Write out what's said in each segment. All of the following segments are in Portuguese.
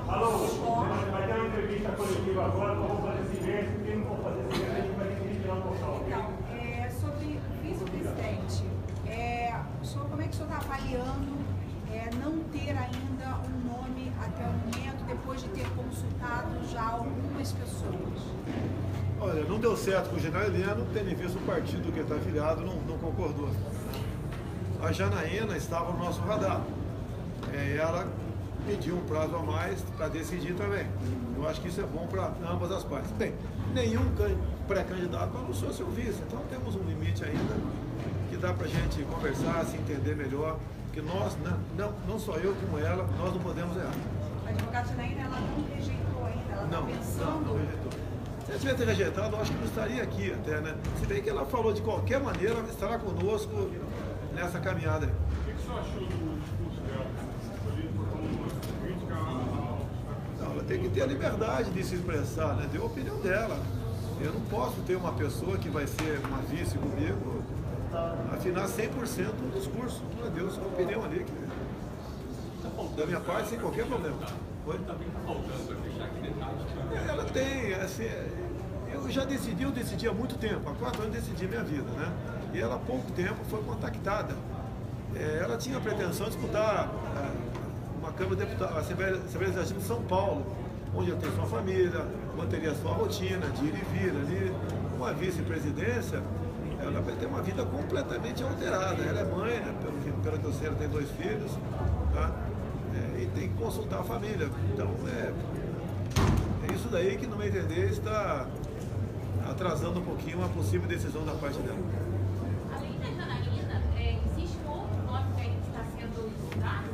Alô, vai ter uma entrevista coletiva agora, nós vamos fazer silêncio, quem não for fazer silêncio, a gente vai ter que tirar o local. Então, sobre o vice-presidente, o senhor, como é que o senhor está avaliando não ter ainda um nome até o momento, depois de ter consultado já algumas pessoas? Olha, não deu certo com o general Heleno, tendo visto o partido que ele está afiliado, não concordou. A Janaína estava no nosso radar. Ela pediu um prazo a mais para decidir também. Eu acho que isso é bom para ambas as partes. Bem, nenhum pré-candidato anunciou seu vice, então temos um limite ainda que dá para a gente conversar, se entender melhor, que nós, não só eu como ela, nós não podemos errar. A advogada Janaína, ela não rejeitou ainda, ela está pensando... Não rejeitou. Se ela tivesse rejeitado, eu acho que não estaria aqui até, né? Se bem que ela falou de qualquer maneira, estará conosco nessa caminhada. O que você achou do discurso dela? Uma crítica Não, ela tem que ter a liberdade de se expressar, né? Deu a opinião dela. Eu não posso ter uma pessoa que vai ser uma vice comigo, afinar 100% do discurso. Meu Deus, uma opinião ali. Da minha parte, sem qualquer problema. Oi? Ela tem, assim, eu decidi há muito tempo, há 4 anos decidi minha vida, né? E ela há pouco tempo foi contactada. Ela tinha a pretensão de disputar uma Câmara de Deputados, a Assembleia Legislativa de São Paulo, onde ela tem sua família, manteria sua rotina de ir e vir ali. Uma vice-presidência, ela vai ter uma vida completamente alterada. Ela é mãe, né? Pelo que eu sei, ela tem 2 filhos, tá? E tem que consultar a família. Então, é isso daí que, no meu entender, está atrasando um pouquinho uma possível decisão da parte dela. Além da Janaína, existe um outro nome que ainda está sendo estudado?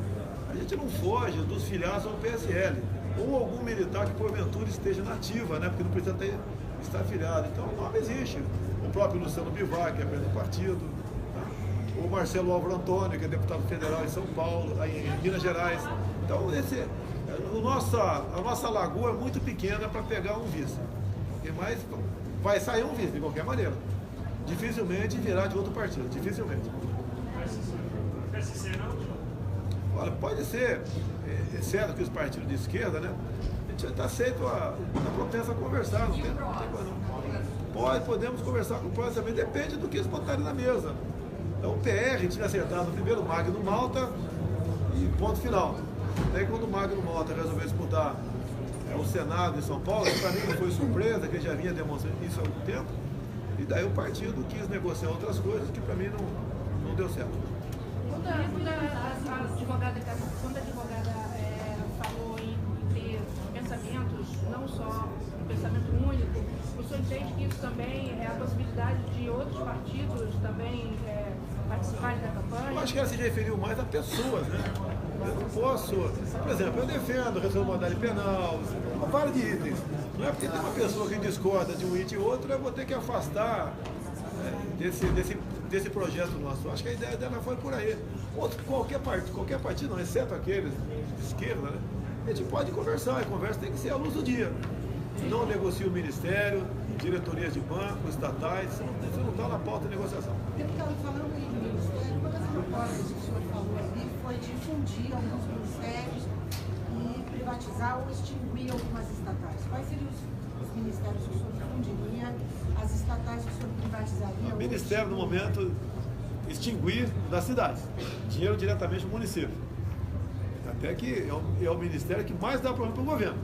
A gente não foge dos filiados ao PSL, ou algum militar que porventura esteja na ativa, né? Porque não precisa estar afiliado. Então o nome existe. O próprio Luciano Bivar, que é presidente do partido, tá? O Marcelo Álvaro Antônio, que é deputado federal em São Paulo, em Minas Gerais. Então a nossa lagoa é muito pequena para pegar um vice. Mas vai sair um vice, de qualquer maneira. Dificilmente virá de outro partido, dificilmente. PSC não? Olha, pode ser, exceto que os partidos de esquerda, né? A gente está aceito a propensa a conversar, não tem problema. Podemos conversar com o PROS também, depende do que eles botarem na mesa. Então o PR tinha acertado no primeiro Magno Malta e ponto final. Daí quando o Magno Malta resolveu disputar o Senado em São Paulo, para mim não foi surpresa, que ele já vinha demonstrando isso há algum tempo, e daí o partido quis negociar outras coisas que para mim não deu certo. Quando a advogada falou em ter pensamentos, não só um pensamento único, o senhor entende que isso também é a possibilidade de outros partidos também participarem da campanha? Eu acho que ela se referiu mais a pessoas, né? Eu não posso, por exemplo, eu defendo a responsabilidade penal, vários de itens. Não é porque tem uma pessoa que discorda de um item e outro, eu vou ter que afastar desse projeto nosso. Eu acho que a ideia dela foi por aí. Qualquer partido, não, exceto aqueles de esquerda, né? A gente pode conversar, e a conversa tem que ser à luz do dia. Não negocia o ministério, diretorias de banco, estatais, isso não está na pauta de negociação. Deputado, falando em ministério, uma das propostas que o senhor falou ali foi difundir alguns ministérios e privatizar ou extinguir algumas estatais. Quais seriam os ministérios que o senhor difundiria, as estatais que o senhor privatizaria? O ministério, no momento, extinguir das cidades, dinheiro diretamente para o município. Até que é o ministério que mais dá problema para o governo.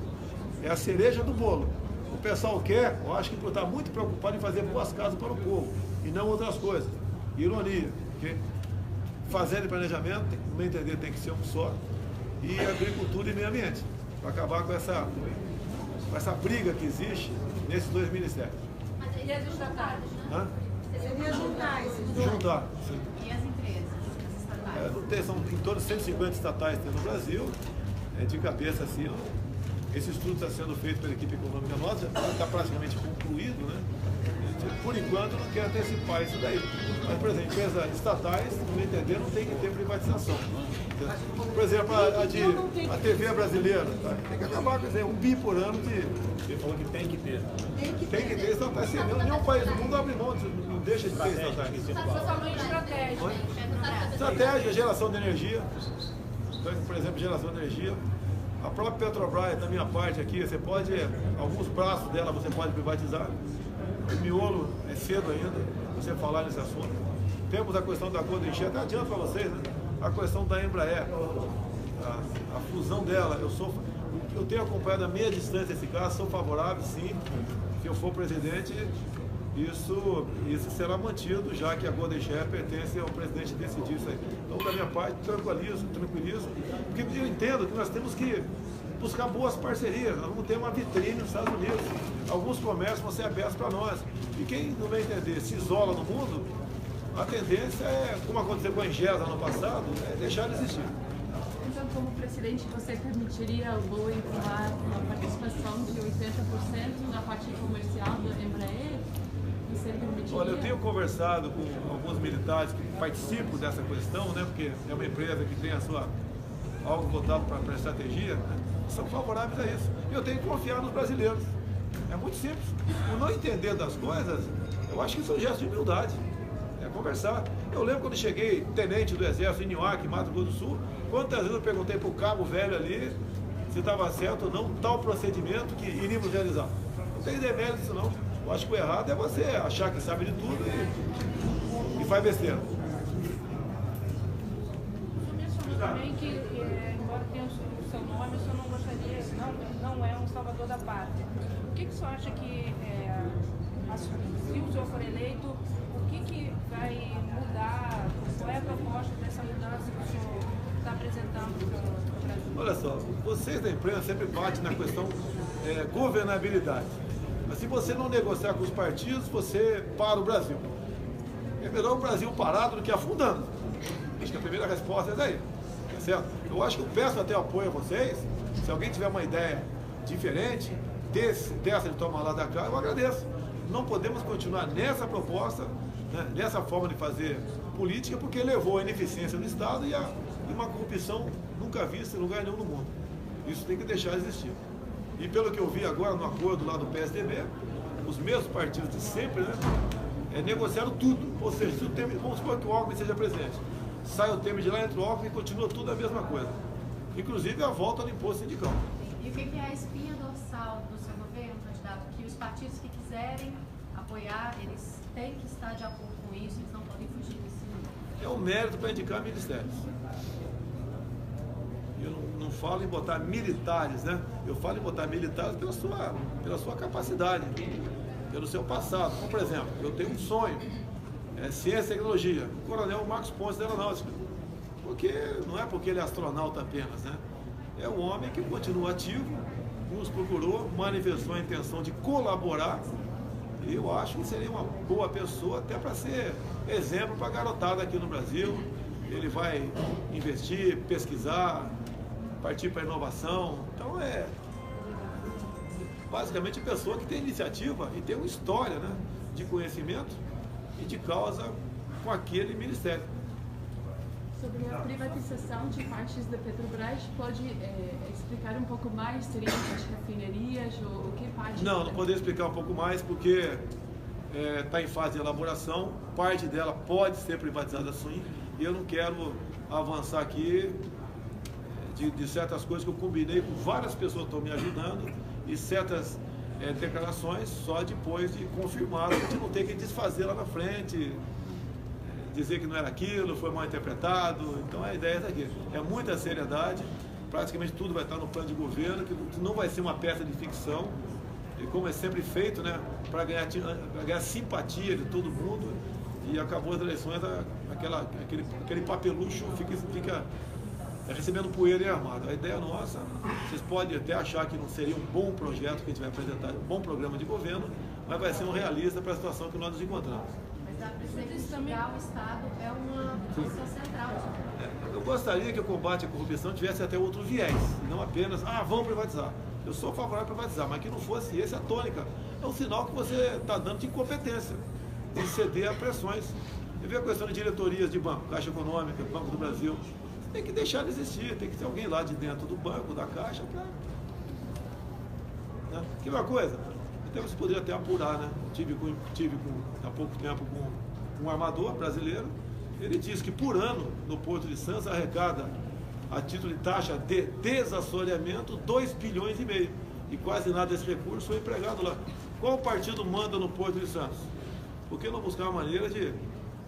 É a cereja do bolo. O pessoal quer, eu acho que está muito preocupado em fazer boas casas para o povo, e não outras coisas. Ironia, porque fazendo planejamento, no meu entender, tem que ser um só, e agricultura e meio ambiente, para acabar com essa briga que existe nesses 2 ministérios. Mas e as estatais? Hã? Seria juntar esses dois. Juntar, sim. E as empresas, as estatais? São em torno de 150 estatais que tem no Brasil, de cabeça assim. Esse estudo está sendo feito pela equipe econômica nossa, está praticamente concluído, né? Por enquanto não quer antecipar isso daí. Mas, por exemplo, empresas estatais, no meu entender, não tem que ter privatização. Por exemplo, a TV brasileira, tá? Tem que acabar com isso, 1 bi por ano de... Ele falou que tem que ter. Tem que ter estatais. Nenhum país do mundo abre mão, não deixa de ter estatais. Só falou em estratégia. É, não está Estratégia, geração de energia. Então, por exemplo, geração de energia. A própria Petrobras, da minha parte aqui, você pode, alguns braços dela você pode privatizar. O miolo é cedo ainda, você falar nesse assunto. Temos a questão da Golden Share, até adianto para vocês, né? A questão da Embraer, a fusão dela. Eu tenho acompanhado a meia distância esse caso, sou favorável, sim. Se eu for presidente, isso será mantido, já que a Golden Share pertence ao presidente decidir isso aí. Então, da minha parte, tranquilizo, porque eu entendo que nós temos que buscar boas parcerias. Nós vamos ter uma vitrine nos Estados Unidos. Alguns comércios vão ser abertos para nós. E quem não vai entender, se isola no mundo, a tendência é, como aconteceu com a Ingesa no passado, é deixar de existir. Então, como presidente, você permitiria ao Boeing tomar uma participação de 80% na parte comercial da Embraer? Você permitiria? Olha, eu tenho conversado com alguns militares que participam dessa questão, né, porque é uma empresa que tem algo voltado para a estratégia, né, são favoráveis a isso. E eu tenho que confiar nos brasileiros. É muito simples. O não entender das coisas, eu acho que isso é um gesto de humildade. É conversar. Eu lembro quando cheguei tenente do Exército em Newark, Mato Grosso do Sul, quantas vezes eu perguntei para o cabo velho ali se estava certo ou não tal procedimento que iríamos realizar. Não tem demérito isso não. Eu acho que o errado é você achar que sabe de tudo e faz besteira. Você mencionou também que, embora tenha o seu nome, o senhor não gostaria, não é um salvador da pátria. O que o senhor acha que, se o senhor for eleito, o que vai mudar? Qual é a proposta dessa mudança que o senhor está apresentando para o Brasil? Olha só, vocês da imprensa sempre batem na questão governabilidade. Mas se você não negociar com os partidos, você para o Brasil. É melhor o Brasil parado do que afundando. Acho que a primeira resposta é essa aí. Tá certo? Eu acho que eu peço até apoio a vocês. Se alguém tiver uma ideia diferente dessa de tomar lá da cá, eu agradeço. Não podemos continuar nessa proposta, né, nessa forma de fazer política, porque levou à ineficiência do Estado e uma corrupção nunca vista em lugar nenhum no mundo. Isso tem que deixar de existir. E pelo que eu vi agora no acordo lá do PSDB, os mesmos partidos de sempre, né, negociaram tudo. Ou seja, se o Temer, vamos supor que o Alckmin seja presidente, sai o Temer de lá, entra o Alckmin e continua tudo a mesma coisa. Inclusive a volta do imposto sindical. E o que é a espinha dorsal do seu governo, candidato? Que os partidos que quiserem apoiar, eles têm que estar de acordo com isso, eles não podem fugir desse nível. É um mérito para indicar ministérios. Eu não falo em botar militares, né? Eu falo em botar militares pela sua capacidade, pelo seu passado. Como, por exemplo, eu tenho um sonho, ciência e tecnologia. O coronel Marcos Pontes da Aeronáutica. Não é porque ele é astronauta apenas, né? É um homem que continua ativo, nos procurou, manifestou a intenção de colaborar. E eu acho que seria uma boa pessoa até para ser exemplo para a garotada aqui no Brasil. Ele vai investir, pesquisar, partir para a inovação. Então basicamente pessoa que tem iniciativa e tem uma história, né, de conhecimento e de causa com aquele ministério. Sobre a privatização de partes da Petrobras, pode explicar um pouco mais? Seriam as refinarias ou o que parte? Não poderia explicar um pouco mais porque está em fase de elaboração. Parte dela pode ser privatizada sim e eu não quero avançar aqui de certas coisas que eu combinei com várias pessoas que estão me ajudando e certas declarações só depois de confirmar, a gente não tem que desfazer lá na frente, dizer que não era aquilo, foi mal interpretado. Então a ideia é essa aqui, é muita seriedade, praticamente tudo vai estar no plano de governo, que não vai ser uma peça de ficção, e como é sempre feito, né, para ganhar simpatia de todo mundo, e acabou as eleições, aquele papelucho fica recebendo poeira e armado. A ideia nossa, vocês podem até achar que não seria um bom projeto que a gente vai apresentar, um bom programa de governo, mas vai ser um realista para a situação que nós nos encontramos. Mas a presidenciar o Estado é uma função central. Eu gostaria que o combate à corrupção tivesse até outro viés, e não apenas, vamos privatizar. Eu sou favorável a privatizar, mas que não fosse esse a tônica. É um sinal que você está dando de incompetência, de ceder a pressões. Você vê a questão de diretorias de banco, Caixa Econômica, Banco do Brasil. Tem que deixar de existir, tem que ter alguém lá de dentro do banco, da Caixa, né? Que uma coisa, até você poderia até apurar, né? Tive há pouco tempo com um armador brasileiro, Ele diz que por ano, no Porto de Santos, arrecada, a título de taxa de desassoreamento, 2,5 bilhões. E quase nada desse recurso foi empregado lá. Qual partido manda no Porto de Santos? Por que não buscar uma maneira de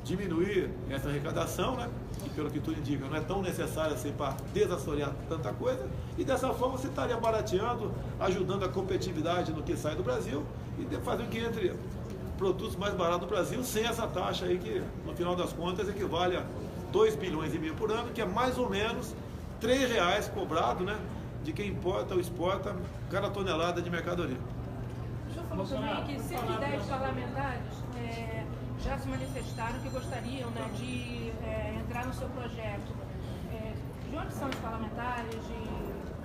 diminuir essa arrecadação, né? Que pelo que tudo indica, não é tão necessária assim para desassorear tanta coisa, e dessa forma você estaria barateando, ajudando a competitividade no que sai do Brasil e fazendo que entre produtos mais baratos do Brasil sem essa taxa aí que, no final das contas, equivale a 2,5 bilhões por ano, que é mais ou menos R$3 cobrado, né? De quem importa ou exporta cada tonelada de mercadoria. O senhor falou também que 110 parlamentares já se manifestaram que gostariam, né, de entrar no seu projeto. De onde são os parlamentares?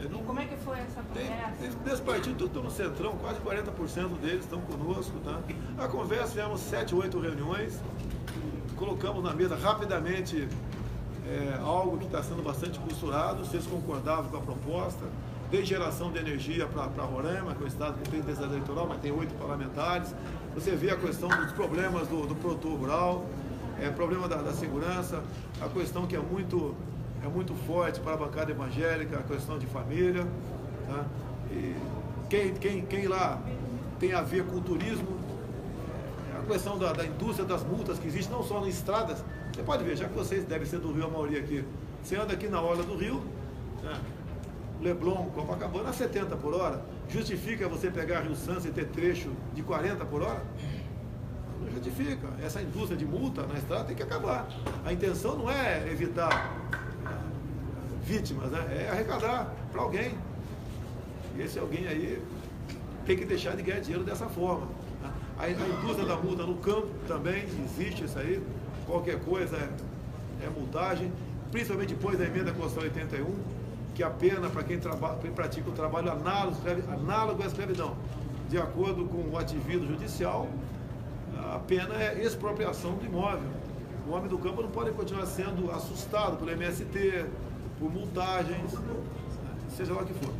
E como é que foi essa conversa? Desse partido, tudo estão no Centrão, quase 40% deles estão conosco. Tá? A conversa, tivemos 7, 8 reuniões, colocamos na mesa rapidamente algo que está sendo bastante costurado, vocês concordavam com a proposta, desde geração de energia para Roraima, que é o estado que tem densidade eleitoral, mas tem 8 parlamentares. Você vê a questão dos problemas do produtor rural, problema da segurança, a questão que é muito forte para a bancada evangélica, a questão de família. Tá? E quem lá tem a ver com o turismo, a questão da indústria das multas que existe não só nas estradas. Você pode ver, já que vocês devem ser do Rio, a maioria aqui, você anda aqui na orla do Rio, né? Leblon, Copacabana, a 70 por hora, justifica você pegar Rio Santos e ter trecho de 40 por hora? Não justifica. Essa indústria de multa na estrada tem que acabar. A intenção não é evitar vítimas, né? É arrecadar para alguém. E esse alguém aí tem que deixar de ganhar dinheiro dessa forma. Né? A indústria da multa no campo também existe isso aí. Qualquer coisa é multagem, principalmente depois da emenda constitucional 81, que a pena para quem pratica o trabalho análogo à escravidão, de acordo com o ativismo judicial, a pena é expropriação do imóvel. O homem do campo não pode continuar sendo assustado pelo MST, por multagens, seja lá o que for.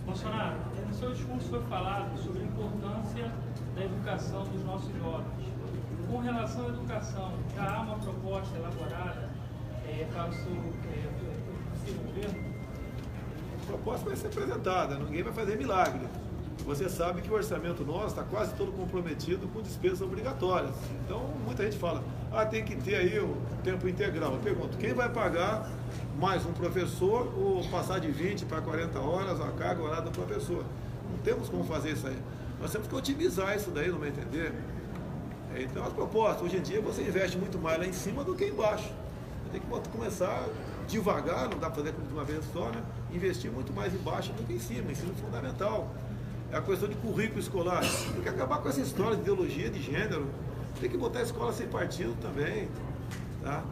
Bolsonaro, no seu discurso foi falado sobre a importância da educação dos nossos jovens. Com relação à educação, já há uma proposta elaborada para o seu possível governo? A proposta vai ser apresentada, ninguém vai fazer milagre. Você sabe que o orçamento nosso está quase todo comprometido com despesas obrigatórias. Então, muita gente fala, tem que ter aí o tempo integral. Eu pergunto, quem vai pagar mais um professor ou passar de 20 para 40 horas a carga horária do professor? Não temos como fazer isso aí. Nós temos que otimizar isso daí, no meu entender. Então, as propostas, hoje em dia, você investe muito mais lá em cima do que embaixo. Tem que começar devagar, não dá para fazer de uma vez só, né? Investir muito mais embaixo do que em cima, ensino fundamental. É a questão de currículo escolar. Tem que acabar com essa história de ideologia de gênero. Tem que botar a escola sem partido também. Tá?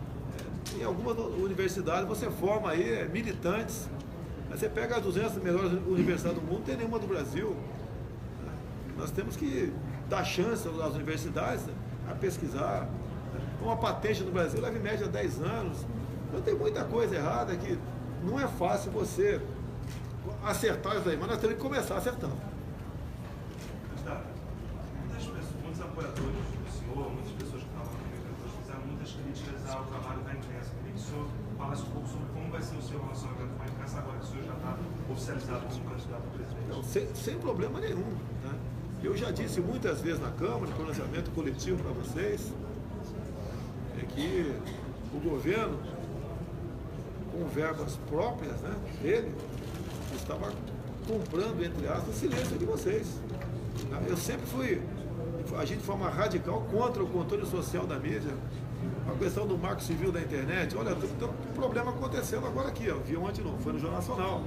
Em algumas universidades você forma aí militantes. Você pega as 200 melhores universidades do mundo, não tem nenhuma do Brasil. Nós temos que dar chance às universidades a pesquisar. Uma patente no Brasil leva em média 10 anos. Então tem muita coisa errada que não é fácil você acertar isso aí, mas nós temos que começar acertando. Muitos apoiadores do senhor, muitas pessoas que estavam aqui fizeram muitas críticas ao trabalho da imprensa. Queria que o senhor falasse um pouco sobre como vai ser o seu relacionamento com a imprensa agora que o senhor já está oficializado como candidato a presidente. Não, sem problema nenhum. Né? Eu já disse muitas vezes na Câmara, no pronunciamento coletivo para vocês, que o governo, com verbas próprias, né, dele, estava comprando, entre aspas, o silêncio de vocês. Eu sempre fui, agir de forma radical contra o controle social da mídia, a questão do marco civil da internet. Olha, tem um problema acontecendo agora aqui, ó, viu ontem não, foi no Jornal Nacional.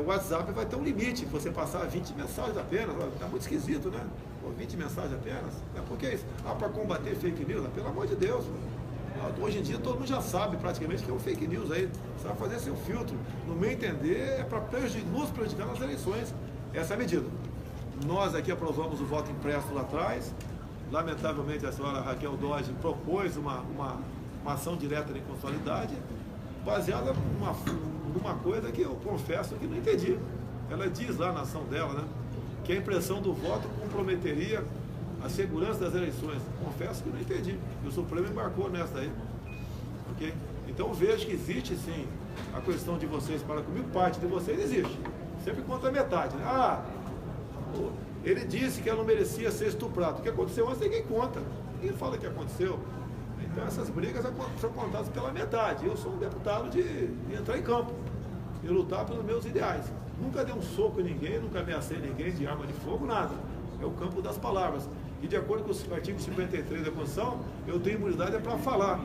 O WhatsApp vai ter um limite, você passar 20 mensagens apenas, está muito esquisito, né? 20 mensagens apenas? Por que isso? Para combater fake news? Pelo amor de Deus. Hoje em dia todo mundo já sabe praticamente que é um fake news aí. Você vai fazer seu filtro. No meu entender, é para nos prejudicar nas eleições. Essa é a medida. Nós aqui aprovamos o voto impresso lá atrás. Lamentavelmente a senhora Raquel Dodge propôs uma ação direta de inconstitucionalidade baseada numa coisa que eu confesso que não entendi. Ela diz lá na ação dela, né, que a impressão do voto comprometeria a segurança das eleições. Confesso que não entendi. E o Supremo embarcou nessa aí. Ok? Então vejo que existe sim a questão de vocês para comigo, parte de vocês existe. Sempre conta a metade. Né? Ah, ele disse que ela não merecia ser estuprada. O que aconteceu antes ninguém conta. Ninguém fala o que aconteceu. Então essas brigas são contadas pela metade. Eu sou um deputado de entrar em campo e lutar pelos meus ideais. Nunca dei um soco em ninguém, nunca ameacei ninguém de arma de fogo, nada. É o campo das palavras. E de acordo com o artigo 53 da Constituição, eu tenho imunidade para falar.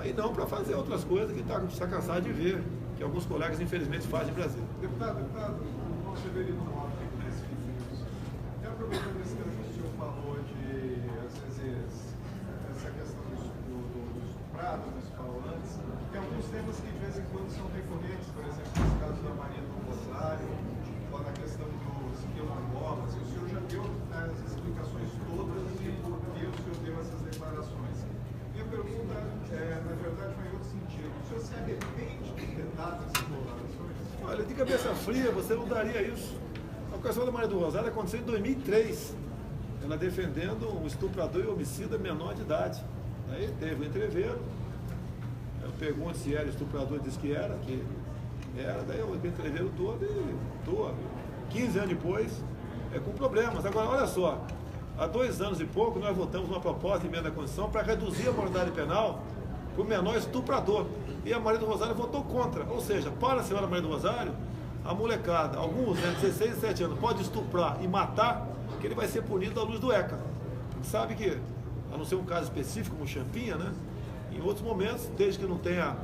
E não para fazer outras coisas que está cansado de ver, que alguns colegas infelizmente fazem no Brasil. Deputado, o Severino Mota aqui nesse vídeo. E aproveitando esse tema que o senhor falou de, às vezes, essa questão do estuprado, como você falou antes, tem alguns temas que de vez em quando são recorrentes, por exemplo, nesse caso da Maria do Rosário, ou na questão dos quilombolas, e o senhor já deu as explicações todas e por que o senhor deu essas declarações. Minha pergunta, na verdade, foi em outro sentido. O senhor se arrepende de ter dado essas declarações? Olha, de cabeça fria, você não daria isso. A questão da Maria do Rosário aconteceu em 2003. Ela defendendo um estuprador e homicida menor de idade. Aí teve um entreveiro. Eu pergunto se era estuprador, disse que era, daí eu entreveiro todo e estou, 15 anos depois, com problemas. Agora, olha só, há 2 anos e pouco nós votamos uma proposta de emenda da Constituição para reduzir a moralidade penal para o menor estuprador. E a Maria do Rosário votou contra. Ou seja, para a senhora Maria do Rosário, a molecada, alguns, 16 e 17 anos, pode estuprar e matar, que ele vai ser punido à luz do ECA. Sabe que, a não ser um caso específico como Champinha, né? Em outros momentos, desde que não tenha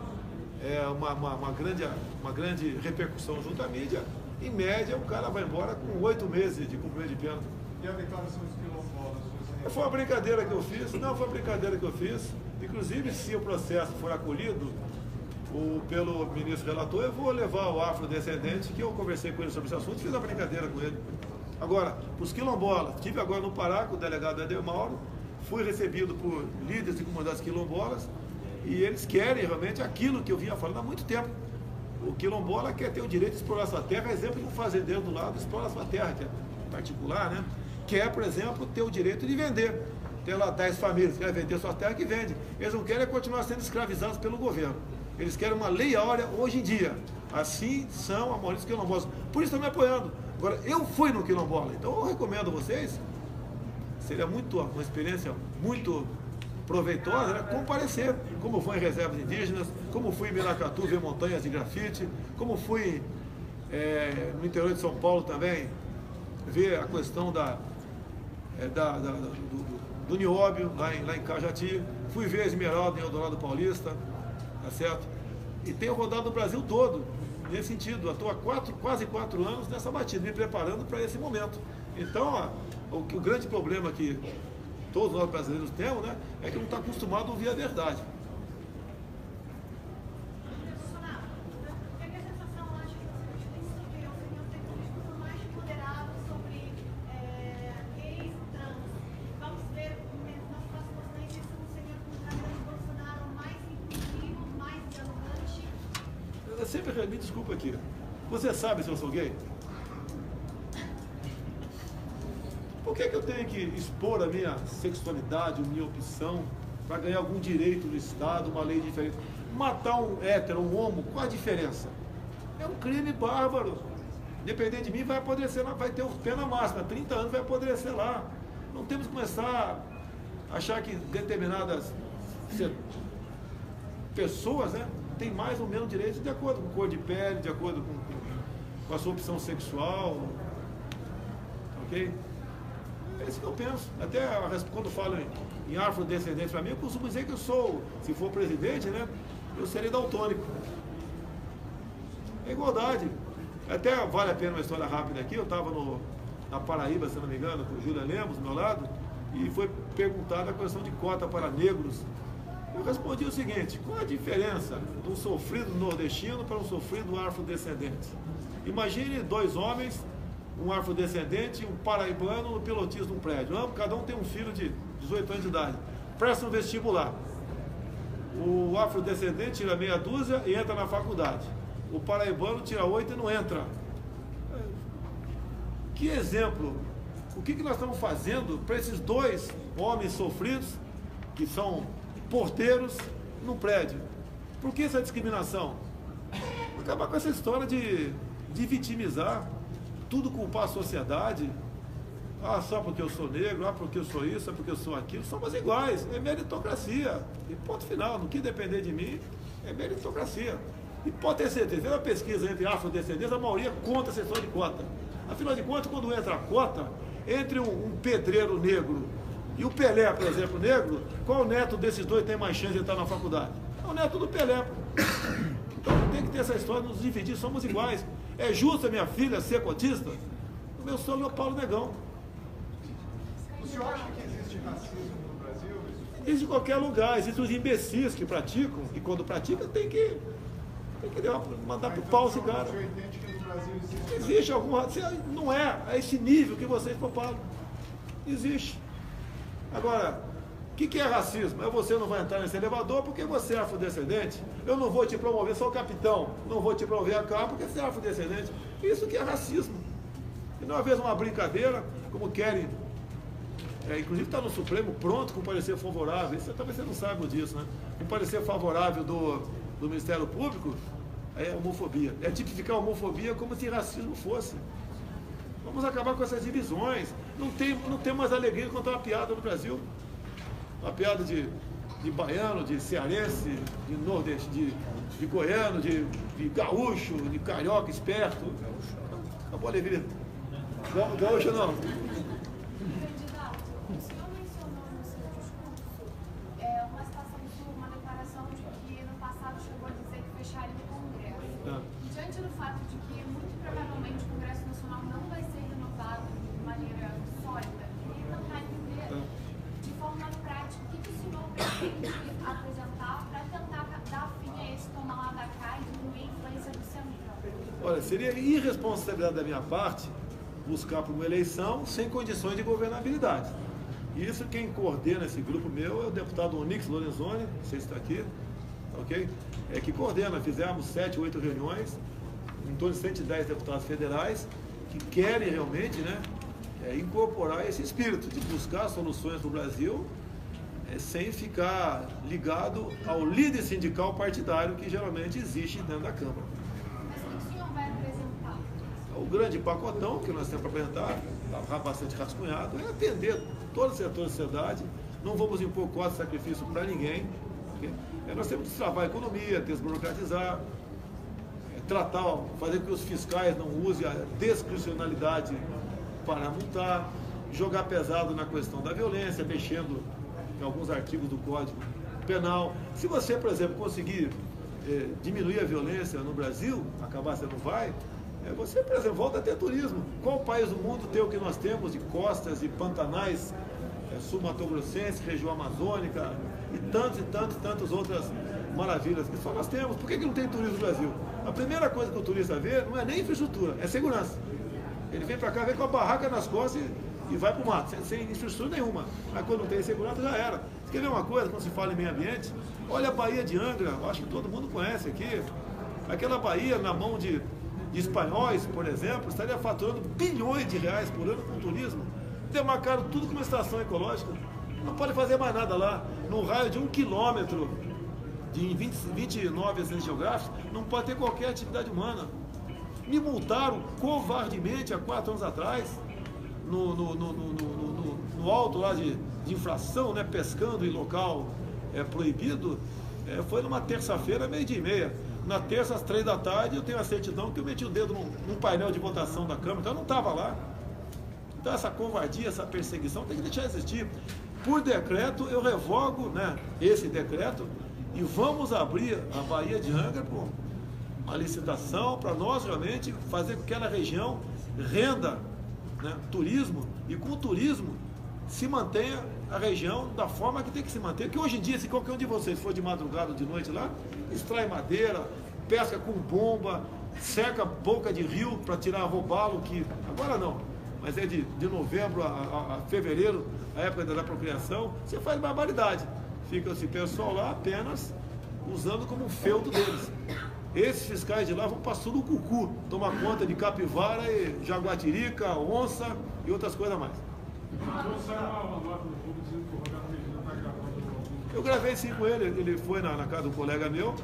uma grande repercussão junto à mídia, em média o cara vai embora com 8 meses de cumprimento de pena. E a declaração dos quilombolas? Foi uma brincadeira que eu fiz. Não, foi uma brincadeira que eu fiz. Inclusive, se o processo for acolhido pelo ministro relator, eu vou levar o afrodescendente, que eu conversei com ele sobre esse assunto, fiz uma brincadeira com ele. Agora, os quilombolas, estive agora no Pará com o delegado Eder Mauro, fui recebido por líderes e comunidades quilombolas, e eles querem realmente aquilo que eu vinha falando há muito tempo. O quilombola quer ter o direito de explorar sua terra, exemplo, um fazendeiro do lado explora sua terra, que é particular, né? Quer, por exemplo, ter o direito de vender. Tem lá 10 famílias que querem vender sua terra, que vende. Eles não querem continuar sendo escravizados pelo governo. Eles querem uma lei áurea hoje em dia. Assim são a maioria dos quilombolas. Por isso estão me apoiando. Agora, eu fui no quilombola, então eu recomendo a vocês, seria uma experiência muito proveitosa, né? Comparecer, como fui em reservas indígenas, como fui em Miracatu ver montanhas de grafite, como fui no interior de São Paulo também, ver a questão do nióbio, lá em Cajati, fui ver a Esmeralda em Eldorado Paulista, tá certo? E tenho rodado o Brasil todo, nesse sentido, estou há quase 4 anos nessa batida, me preparando para esse momento. Então, o grande problema que todos nós brasileiros temos, né, é que não está acostumado a ouvir a verdade. Eu sempre me desculpa aqui. Você sabe se eu sou gay? Por que eu tenho que expor a minha sexualidade, a minha opção, para ganhar algum direito do Estado, uma lei diferente? Matar um hétero, um homo, qual a diferença? É um crime bárbaro. Independente de mim, vai apodrecer lá, vai ter pena máxima, 30 anos vai apodrecer lá. Não temos que começar a achar que determinadas pessoas, né, têm mais ou menos direitos de acordo com cor de pele, de acordo com a sua opção sexual. Ok? É isso que eu penso. Até quando falo em afrodescendente para mim, eu costumo dizer que eu sou, se for presidente, né, eu serei daltônico. É igualdade. Até vale a pena uma história rápida aqui. Eu estava na Paraíba, se não me engano, com o Júlia Lemos, do meu lado, e foi perguntada a questão de cota para negros. Eu respondi o seguinte: qual a diferença de um sofrido nordestino para um sofrido afrodescendente? Imagine 2 homens, um afrodescendente e um paraibano no pilotismo de um prédio. Cada um tem um filho de 18 anos de idade. Presta um vestibular. O afrodescendente tira meia dúzia e entra na faculdade. O paraibano tira 8 e não entra. Que exemplo o que nós estamos fazendo para esses dois homens sofridos, que são porteiros, num prédio. Por que essa discriminação? Acabar com essa história de vitimizar, tudo culpar a sociedade. Ah, só porque eu sou negro, ah, porque eu sou isso, ah, porque eu sou aquilo. Somos iguais, é meritocracia. E ponto final, no que depender de mim, é meritocracia. E pode ter certeza, tem uma pesquisa entre afrodescendentes, a maioria contra a sessão de cota. Afinal de contas, quando entra a cota, entre um pedreiro negro e o Pelé, por exemplo, negro, qual neto desses dois tem mais chance de entrar na faculdade? É o neto do Pelé. Então tem que ter essa história de nos dividir, somos iguais. É justo a minha filha ser cotista? O meu sonho é o Paulo Negão. O senhor acha que existe racismo no Brasil? Existe em qualquer lugar, existem os imbecis que praticam, e quando praticam tem que mandar pro pau esse cara. O senhor entende que no Brasil existe? Existe algum racismo? Não é a esse nível que vocês propagam. Existe. Agora, o que é racismo? É você não vai entrar nesse elevador porque você é afrodescendente. Eu não vou te promover, sou o capitão. Não vou te promover a cá porque você é afrodescendente. Isso que é racismo. E não é, às vezes, uma brincadeira, como querem. Inclusive está no Supremo pronto com parecer favorável. Isso, talvez você não saiba disso, né? Com parecer favorável do Ministério Público é homofobia. É tipificar a homofobia como se racismo fosse. Vamos acabar com essas divisões. Não tem mais alegria de contar uma piada no Brasil. Uma piada de baiano, de cearense, de nordeste, de goiano, de gaúcho, de carioca esperto. Acabou a alegria. Gaúcho não. Candidato, o senhor mencionou no seu discurso uma situação sua, uma declaração de que no passado chegou a dizer que fecharia o Congresso. Diante do fato de que muito provavelmente o Congresso Nacional não vai ser renovado de maneira sólida, queria tentar entender de forma prática o que o senhor pretende apresentar para tentar dar fim a esse toma lá da cá e diminuir a influência do Centrão. Olha, seria irresponsabilidade da minha parte buscar por uma eleição sem condições de governabilidade. Isso quem coordena esse grupo meu é o deputado Onyx Lorenzoni, não sei se está aqui, ok? É que coordena, fizemos 7, 8 reuniões, em torno de 110 deputados federais, que querem realmente, né, incorporar esse espírito de buscar soluções no Brasil sem ficar ligado ao líder sindical partidário que geralmente existe dentro da Câmara. Mas o que o senhor vai apresentar? O grande pacotão que nós temos para apresentar, está bastante rascunhado, é atender todos os setores da sociedade, não vamos impor cota de sacrifício para ninguém, okay? Nós temos que destravar a economia, desburocratizar, fazer com que os fiscais não usem a discricionalidade para multar, jogar pesado na questão da violência, mexendo em alguns artigos do Código Penal. Se você, por exemplo, conseguir diminuir a violência no Brasil, acabar você não vai, você, por exemplo, volta a ter turismo. Qual país do mundo tem o que nós temos de costas e pantanais sul-mato-grossenses, região amazônica e tantas outras maravilhas que só nós temos? Por que não tem turismo no Brasil? A primeira coisa que o turista vê não é nem infraestrutura, é segurança. Ele vem para cá, vem com a barraca nas costas e vai para o mato, sem infraestrutura nenhuma. Mas quando não tem segurança, já era. Você quer ver uma coisa, quando se fala em meio ambiente? Olha a Baía de Angra, acho que todo mundo conhece aqui. Aquela baía na mão de espanhóis, por exemplo, estaria faturando bilhões de reais por ano com turismo. Demarcaram tudo com uma estação ecológica. Não pode fazer mais nada lá. No raio de 1 quilômetro de 29 acidentes geográficos, não pode ter qualquer atividade humana. Me multaram covardemente há 4 anos atrás, no alto lá de infração, né, pescando em local proibido. Foi numa terça-feira, 12h30. Na terça, às 3 da tarde, eu tenho a certidão que eu meti o dedo num painel de votação da Câmara, então eu não estava lá. Então essa covardia, essa perseguição tem que deixar de existir. Por decreto, eu revogo, né, esse decreto e vamos abrir a Baía de Angra por uma licitação para nós realmente fazer com que aquela região renda, né, turismo, e com o turismo se mantenha a região da forma que tem que se manter. Que hoje em dia, se qualquer um de vocês for de madrugada ou de noite lá, extrai madeira, pesca com bomba, cerca boca de rio para tirar robalo, que agora não, mas é de novembro a fevereiro, a época da procriação, você faz barbaridade. Fica esse pessoal lá apenas usando como um feudo deles. Esses fiscais de lá vão para Surucucu tomar conta de capivara, e jaguatirica, onça e outras coisas mais. Eu gravei sim com ele. Ele foi na casa de um colega meu,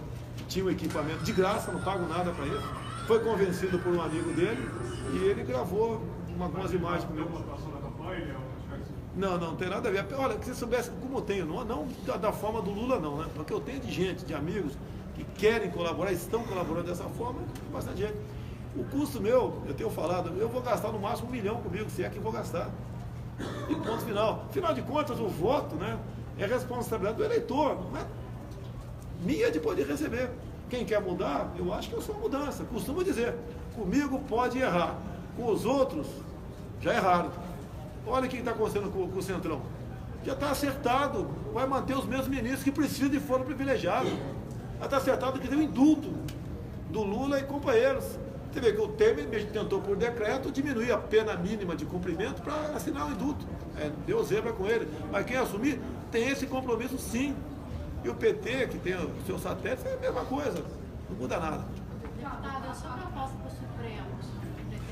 tinha um equipamento de graça, não pago nada para ele. Foi convencido por um amigo dele e ele gravou algumas imagens comigo. Não, não tem nada a ver. Olha, que você soubesse como eu tenho, não da forma do Lula não, né? Porque eu tenho de gente, de amigos que querem colaborar, estão colaborando dessa forma, bastante gente. O custo meu, eu tenho falado, eu vou gastar no máximo 1 milhão comigo, se é que vou gastar. E ponto final. Afinal de contas, o voto, né, é responsabilidade do eleitor, não é minha de poder receber. Quem quer mudar, eu acho que eu sou mudança. Costumo dizer, comigo pode errar, com os outros já erraram. Olha o que está acontecendo com o Centrão. Já está acertado, vai manter os mesmos ministros que precisam de foro privilegiado. Já está acertado que tem um indulto do Lula e companheiros. Você vê que o Temer tentou por decreto diminuir a pena mínima de cumprimento para assinar o indulto. Deu zebra com ele. Mas quem assumir tem esse compromisso sim. E o PT, que tem o seu satélite, é a mesma coisa. Não muda nada. Deputado, a sua proposta para o Supremo?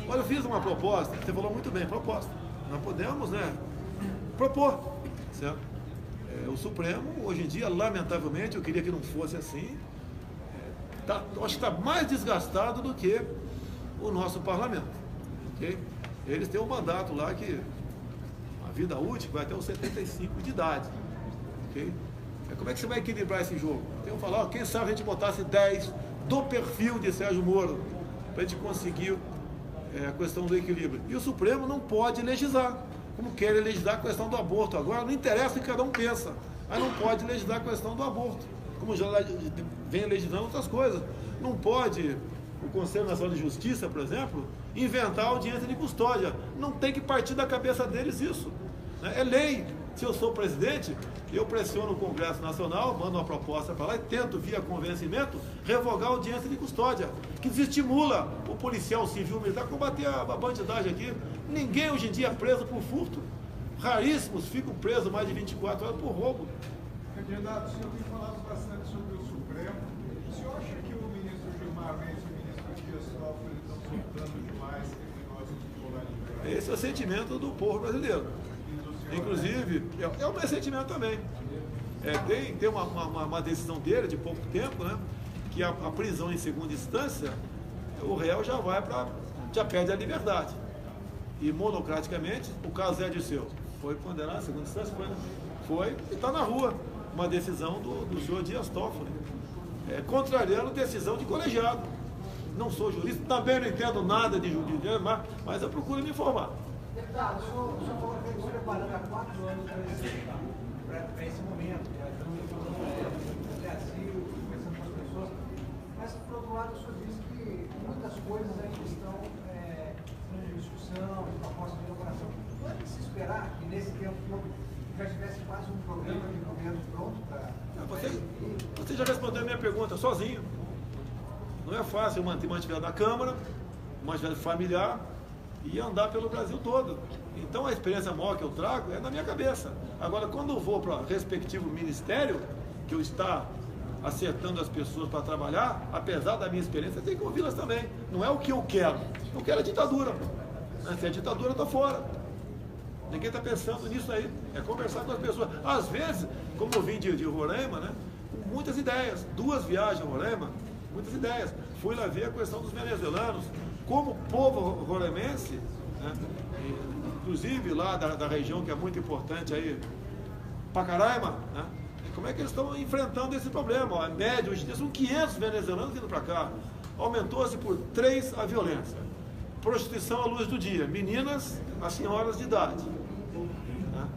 Olha, eu fiz uma proposta, você falou muito bem, proposta. Nós podemos, né, propor, certo? O Supremo, hoje em dia, lamentavelmente, eu queria que não fosse assim, acho que está mais desgastado do que o nosso parlamento, ok? Eles têm um mandato lá que a vida útil vai até os 75 de idade, ok? Como é que você vai equilibrar esse jogo? Tem que falar, quem sabe a gente botasse 10 do perfil de Sérgio Moro, para a gente conseguir a questão do equilíbrio. E o Supremo não pode legislar, como querem legislar a questão do aborto. Agora não interessa o que cada um pensa, mas não pode legislar a questão do aborto, como já vem legislando outras coisas. Não pode o Conselho Nacional de Justiça, por exemplo, inventar audiência de custódia. Não tem que partir da cabeça deles isso. É lei. Se eu sou presidente, eu pressiono o Congresso Nacional, mando uma proposta para lá e tento, via convencimento, revogar a audiência de custódia, que desestimula o policial civil militar a combater a bandidagem aqui. Ninguém hoje em dia é preso por furto. Raríssimos ficam presos mais de 24 horas por roubo. Candidato, o senhor tem falado bastante sobre o Supremo. O senhor acha que o ministro Gilmar Mendes e o ministro Dias Toffoli estão soltando demais esse negócio de polarizar? Esse é o sentimento do povo brasileiro. Inclusive, é o meu sentimento também. Tem uma decisão dele de pouco tempo, né? Que a prisão em segunda instância, o réu já perde a liberdade. E monocraticamente, o caso Zé Dirceu foi condenado em segunda instância, foi e está na rua. Uma decisão do senhor Dias Toffoli, contrariando decisão de colegiado. Não sou jurista, também não entendo nada de jurídico, mas eu procuro me informar. Deputado, o senhor falou que está se preparando há 4 anos para esse momento, no Brasil, conversando com as pessoas, mas, por outro lado, o senhor disse que muitas coisas ainda estão em discussão, em proposta de elaboração. Pode se esperar que, nesse tempo todo, já tivesse quase um programa de governo pronto para... Você já respondeu a minha pergunta sozinho. Não é fácil eu manter uma atividade na Câmara, uma atividade familiar, e andar pelo Brasil todo. Então a experiência maior que eu trago é na minha cabeça. Agora, quando eu vou para o respectivo ministério, que eu está acertando as pessoas para trabalhar, apesar da minha experiência, tem que ouvi-las também. Não é o que eu quero. Eu quero a ditadura. Se é ditadura, eu estou fora. Ninguém está pensando nisso aí. É conversar com as pessoas. Às vezes, como eu vim de Roraima, né, com muitas ideias. 2 viagens a Roraima, muitas ideias. Fui lá ver a questão dos venezuelanos. Como povo roraimense, né, inclusive lá da região que é muito importante aí, Pacaraima, né, como é que eles estão enfrentando esse problema? Ó, em média, hoje em dia são 500 venezuelanos vindo para cá. Aumentou-se por 3 a violência. Prostituição à luz do dia, meninas a senhoras de idade. Né?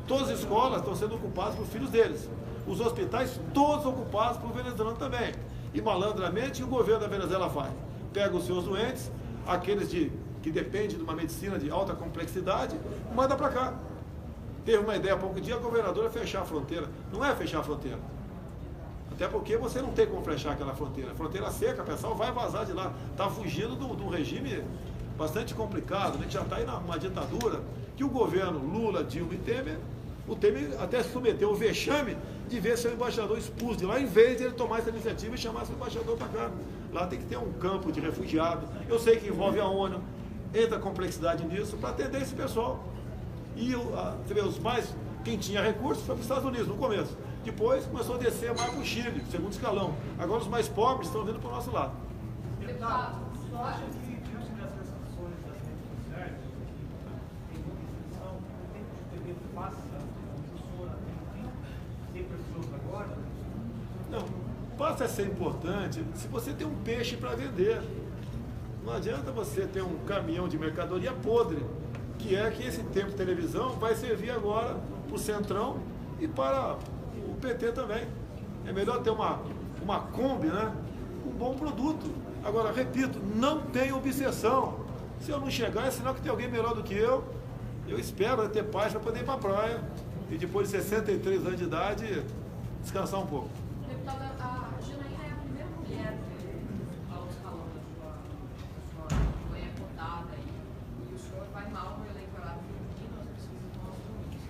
Todas as escolas estão sendo ocupadas por filhos deles. Os hospitais todos ocupados por venezuelanos também. E malandramente o governo da Venezuela faz. Pega os seus doentes, aqueles que dependem de uma medicina de alta complexidade, manda para cá. Teve uma ideia há pouco dia, a governadora fechar a fronteira. Não é fechar a fronteira. Até porque você não tem como fechar aquela fronteira. Fronteira seca, o pessoal vai vazar de lá. Está fugindo de um regime bastante complicado, né? Já está aí numa ditadura, que o governo Lula, Dilma e Temer, o Temer até se submeteu ao vexame de ver seu embaixador expulso de lá, em vez de ele tomar essa iniciativa e chamar seu embaixador para cá. Lá tem que ter um campo de refugiados. Eu sei que envolve a ONU, entra complexidade nisso, para atender esse pessoal. E você vê, quem tinha recursos foi para os Estados Unidos no começo. Depois começou a descer mais para o Chile, segundo escalão. Agora os mais pobres estão vindo para o nosso lado. Deputado, você acha que diante dessas ações das redes sociais, tem mobilização, o tempo de TV passa, funciona, tem pessoas agora? Não, passa a ser importante se você tem um peixe para vender. Não adianta você ter um caminhão de mercadoria podre, que é que esse tempo de televisão vai servir agora para o Centrão e para o PT também. É melhor ter uma Kombi, né? Um bom produto. Agora, repito, não tem obsessão. Se eu não chegar, é sinal que tem alguém melhor do que eu. Eu espero ter paz para poder ir para a praia e depois de 63 anos de idade, descansar um pouco. Deputada, a Janaína é a primeira mulher ao escalão da sua campanha cotada e o senhor vai mal no eleitorado feminino, as pesquisas mostram isso.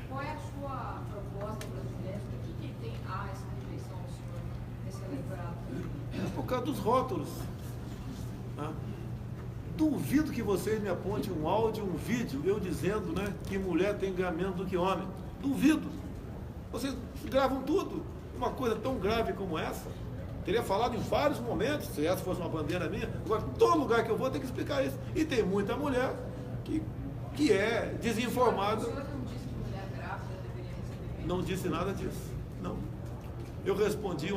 Qual é a sua proposta para as mulheres? Por que há essa rejeição ao senhor nesse eleitorado? É por causa dos rótulos. Né? Duvido que vocês me apontem um áudio, um vídeo, eu dizendo, né, que mulher tem ganhamento do que homem. Duvido. Vocês gravam tudo. Uma coisa tão grave como essa. Teria falado em vários momentos, se essa fosse uma bandeira minha. Agora, todo lugar que eu vou tem que explicar isso. E tem muita mulher que é desinformada. O senhor não disse que mulher grávida deveria receber? Não disse nada disso. Não. Eu respondi,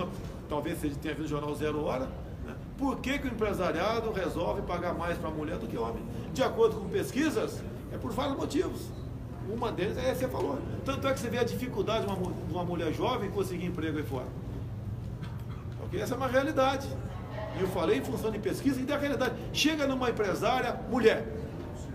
talvez você tenha visto o jornal 0 Hora, né? Por que o empresariado resolve pagar mais para a mulher do que homem? De acordo com pesquisas, é por vários motivos. Uma deles é essa que você falou. Tanto é que você vê a dificuldade de uma mulher jovem conseguir emprego aí fora. Porque essa é uma realidade. E eu falei em função de pesquisa e da realidade. Chega numa empresária, mulher,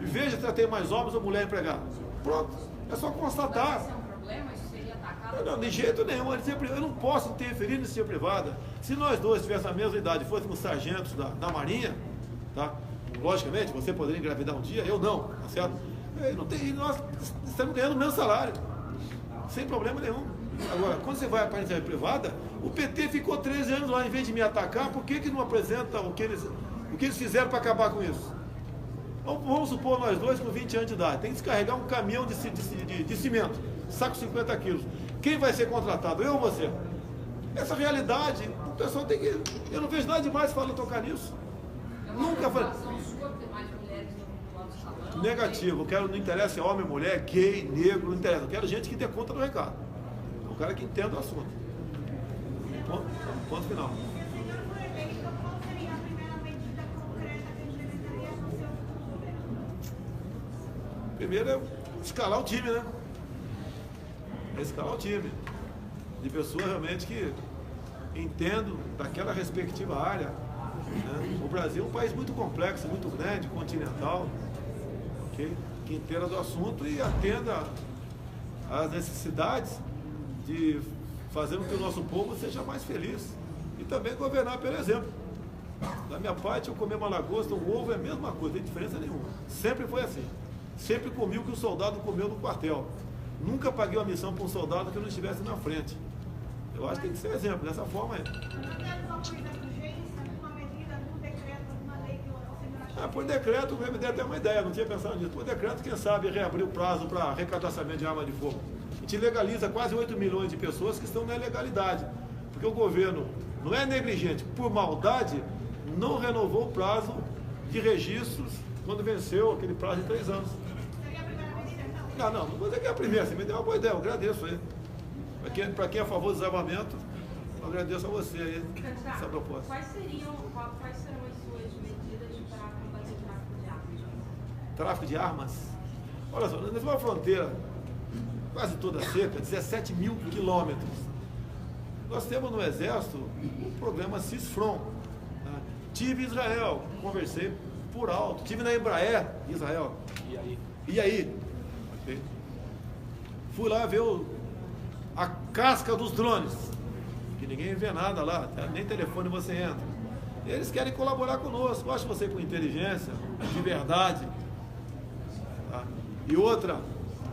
e veja se ela tem mais homens ou mulher empregada. Pronto, é só constatar. Mas esse é um problema? Isso seria atacado? Não, de jeito nenhum. Eu não posso interferir na iniciativa privada. Se nós dois tivéssemos a mesma idade, fôssemos sargentos da Marinha, tá? Logicamente, você poderia engravidar um dia, eu não, tá certo? E nós estamos ganhando o mesmo salário, sem problema nenhum. Agora, quando você vai para a iniciativa privada, o PT ficou 13 anos lá, em vez de me atacar, por que não apresenta o que eles fizeram para acabar com isso? Vamos supor nós dois com 20 anos de idade, tem que descarregar um caminhão de cimento, saco 50 quilos. Quem vai ser contratado? Eu ou você? Essa realidade, o pessoal tem que... Eu não vejo nada demais falando tocar nisso. Nunca falei. Negativo, não interessa se é homem, mulher, gay, negro, não interessa. Eu quero gente que dê conta do recado. Um cara que entenda o assunto. Ponto final. Primeiro é escalar o time, né? É escalar o time. De pessoas realmente que entendam daquela respectiva área. Né? O Brasil é um país muito complexo, muito grande, continental. Que entenda do assunto e atenda às necessidades de fazer com que o nosso povo seja mais feliz e também governar pelo exemplo. Da minha parte, eu comer uma lagosta, um ovo é a mesma coisa, não tem diferença nenhuma. Sempre foi assim. Sempre comi o que o soldado comeu no quartel. Nunca paguei uma missão para um soldado que eu não estivesse na frente. Eu acho que tem que ser exemplo, dessa forma aí. Por decreto, me deu até uma ideia, não tinha pensado nisso. Por decreto, quem sabe, reabrir o prazo para recadastramento de arma de fogo. A gente legaliza quase 8 milhões de pessoas que estão na ilegalidade. Porque o governo não é negligente, por maldade, não renovou o prazo de registros quando venceu aquele prazo de 3 anos. Não vou dizer que é a primeira, você me deu uma boa ideia, eu agradeço aí. Para quem é a favor do desarmamento, eu agradeço a você aí, essa proposta. Quais serão as suas medidas para combater o tráfico de armas? Tráfico de armas? Olha só, nós temos uma fronteira quase toda seca, 17 mil quilômetros. Nós temos no Exército o programa CISFRON. Né? Tive em Israel, conversei por alto. Tive na Embraer, Israel. E aí? Okay. Fui lá ver a casca dos drones, que ninguém vê nada lá, nem telefone você entra. Eles querem colaborar conosco. Eu acho você com inteligência, de verdade. Tá? E outra,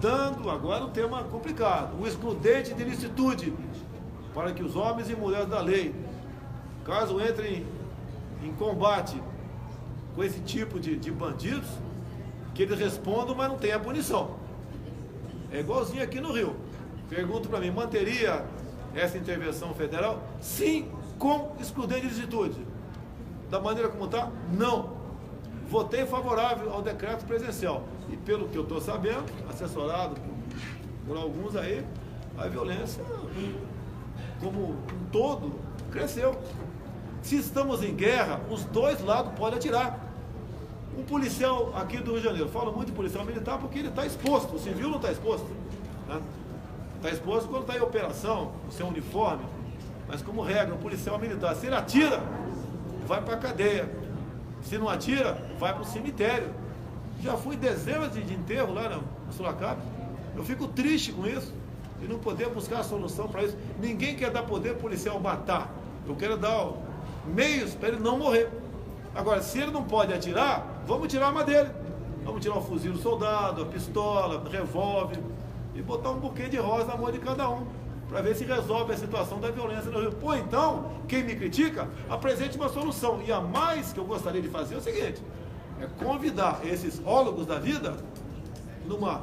dando agora um tema complicado, o excludente de licitude, para que os homens e mulheres da lei, caso entrem em combate com esse tipo de bandidos, que eles respondam, mas não tenha punição. É igualzinho aqui no Rio. Pergunto para mim, manteria essa intervenção federal? Sim, com excludente de licitude. Da maneira como está? Não. Votei favorável ao decreto presidencial. E pelo que eu estou sabendo, assessorado por alguns aí, a violência, como um todo, cresceu. Se estamos em guerra, os dois lados podem atirar. Um policial aqui do Rio de Janeiro, falo muito de policial militar porque ele está exposto, o civil não está exposto. Né? Está exposto quando está em operação, o seu uniforme, mas como regra, o policial militar, se ele atira, vai para a cadeia. Se não atira, vai para o cemitério. Já fui dezenas de enterro lá no Sorocaba. Eu fico triste com isso e não poder buscar a solução para isso. Ninguém quer dar poder policial matar. Eu quero dar meios para ele não morrer. Agora, se ele não pode atirar, vamos tirar a arma dele. Vamos tirar o fuzil do soldado, a pistola, o revólver e botar um buquê de rosa na mão de cada um, para ver se resolve a situação da violência no Rio. Ou então, quem me critica, apresente uma solução. E a mais que eu gostaria de fazer é o seguinte, é convidar esses ólogos da vida,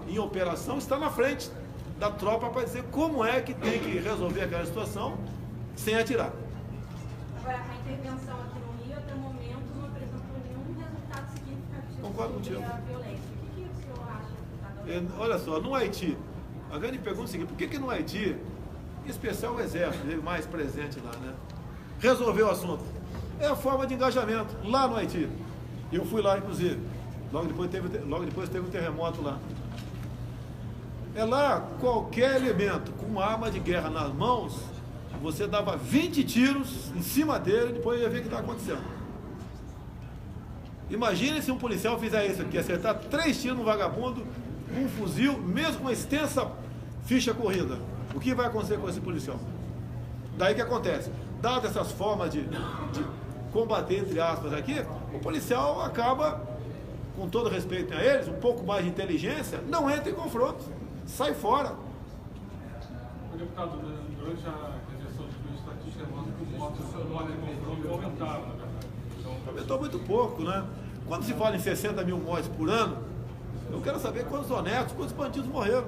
em operação, estar na frente da tropa para dizer como é que tem que resolver aquela situação sem atirar. Agora, a intervenção aqui no Rio, até o momento, não apresentou nenhum resultado significativo sobre a violência. O que o senhor acha? Olha só, no Haiti, a grande pergunta é o seguinte, por que no Haiti, em especial o Exército, mais presente lá, né, resolveu o assunto? É a forma de engajamento, lá no Haiti. Eu fui lá, inclusive, logo depois teve um terremoto lá. É lá, qualquer elemento com uma arma de guerra nas mãos, você dava 20 tiros em cima dele e depois ia ver o que está acontecendo. Imagine se um policial fizer isso aqui, acertar 3 tiros no vagabundo, um fuzil, mesmo com uma extensa ficha corrida. O que vai acontecer com esse policial? Daí que acontece? Dadas essas formas de combater, entre aspas, aqui, o policial acaba, com todo respeito a eles, um pouco mais de inteligência, não entra em confronto, sai fora. O deputado, durante a gestão de estatística, mostra que o moto de confronto aumentava, na verdade. Aumentou muito pouco, né? Quando se fala em 60 mil mortes por ano, eu quero saber quantos honestos, quantos bandidos morreram.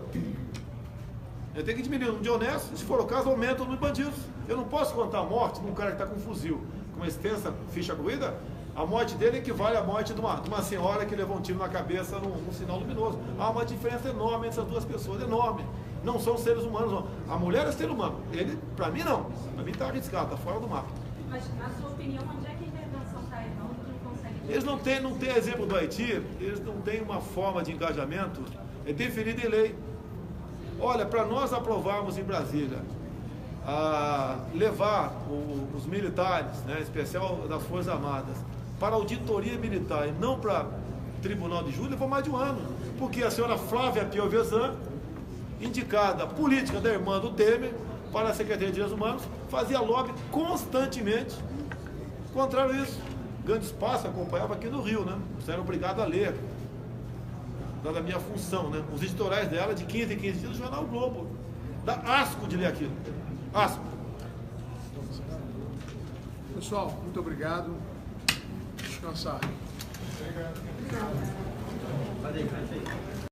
Eu tenho que diminuir o número de honestos, se for o caso, aumenta o número de bandidos. Eu não posso contar a morte de um cara que está com um fuzil, com uma extensa ficha corrida. A morte dele equivale à morte de uma senhora que levou um tiro na cabeça num sinal luminoso. Há uma diferença enorme entre essas duas pessoas, enorme. Não são seres humanos, não. A mulher é ser humano. Ele, para mim, não. Para mim está arriscado, está fora do mapa. Mas, na sua opinião, onde é que a intervenção está errando que não consegue... Eles não têm exemplo do Haiti, eles não têm uma forma de engajamento definida em lei. Olha, para nós aprovarmos em Brasília, levar os militares, né, em especial das Forças Armadas, para auditoria militar e não para tribunal de júri, levou mais de um ano. Porque a senhora Flávia Piovesan, indicada política da irmã do Temer para a Secretaria de Direitos Humanos, fazia lobby constantemente. Contrário a isso, grande espaço acompanhava aqui no Rio, né? Você era obrigado a ler, dada a minha função, né? Os editoriais dela, de 15 em 15 dias, do jornal o Globo. Dá asco de ler aquilo. Asco. Pessoal, muito obrigado. Descansar. Obrigado.